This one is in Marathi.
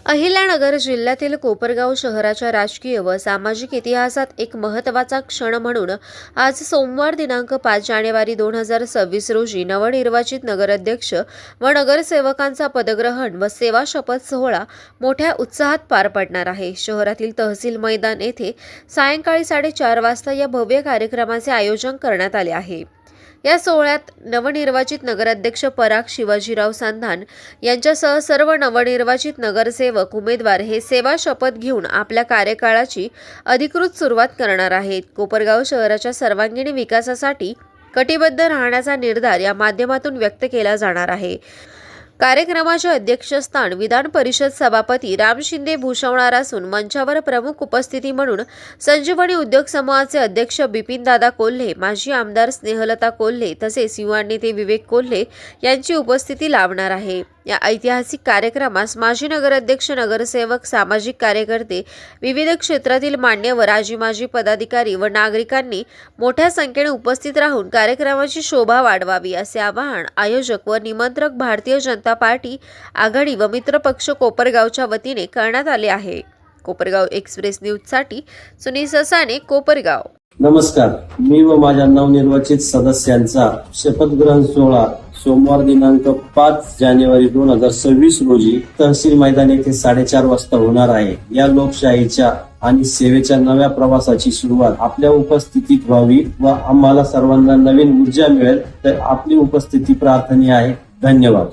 अहिल्यानगर जिल्ह्यातील कोपरगाव शहराच्या राजकीय व सामाजिक इतिहासात एक महत्त्वाचा क्षण म्हणून आज सोमवार दिनांक 5 जानेवारी 2026 रोजी नवनिर्वाचित नगराध्यक्ष व नगरसेवकांचा पदग्रहण व सेवा शपथ सोहळा मोठ्या उत्साहात पार पडणार आहे। शहरातील तहसील मैदान येथे सायंकाळी 4:30 वाजता या भव्य कार्यक्रमाचे आयोजन करण्यात आले आहे। या सोहळ्यात नवनिर्वाचित नगराध्यक्ष पराग शिवाजीराव सांधान यांच्यासह सर्व नवनिर्वाचित नगरसेवक उमेदवार हे सेवा शपथ घेऊन आपल्या कार्यकाळाची अधिकृत सुरुवात करणार आहेत। कोपरगाव शहराच्या सर्वांगीण विकासासाठी कटिबद्ध राहण्याचा निर्धार या माध्यमातून व्यक्त केला जाणार आहे। कार्यक्रमाचे अध्यक्षस्थान विधान परिषद सभापती राम शिंदे भूषवणार असून मंचावर प्रमुख उपस्थिती म्हणून संजीवनी उद्योग समूहाचे अध्यक्ष बिपिनदादा कोल्हे, माजी आमदार स्नेहलता कोल्हे तसेच युवा नेते विवेक कोल्हे यांची उपस्थिती लाभणार आहे। या ऐतिहासिक कार्यक्रमास माजी नगराध्यक्ष, नगरसेवक, सामाजिक कार्यकर्ते, विविध क्षेत्रातील मान्यवर, माजी पदाधिकारी व नागरिकांनी मोठ्या संख्येने उपस्थित राहून कार्यक्रमाची शोभा वाढवावी असे आवाहन आयोजक व निमंत्रक भारतीय जनता पार्टी आघाडी व मित्रपक्ष कोपरगावच्या वतीने करण्यात आले आहे। कोपरगाव एक्सप्रेस न्यूजसाठी सुनील ससाने, कोपरगाव। नमस्कार, मी व माझ्या नवनिर्वाचित सदस्यांचा शपथग्रहण सोहळा सोमवार दिनांक 5 जानेवारी 2026 रोजी तहसील मैदान येथे 4:30 वाजता होणार आहे। या लोकशाहीच्या आणि सेवेच्या नव्या प्रवासाची सुरुवात आपल्या उपस्थितीत व्हावी व आम्हाला सर्वांना नवीन ऊर्जा मिळेल, तर आपली उपस्थिती प्रार्थनीय आहे। धन्यवाद।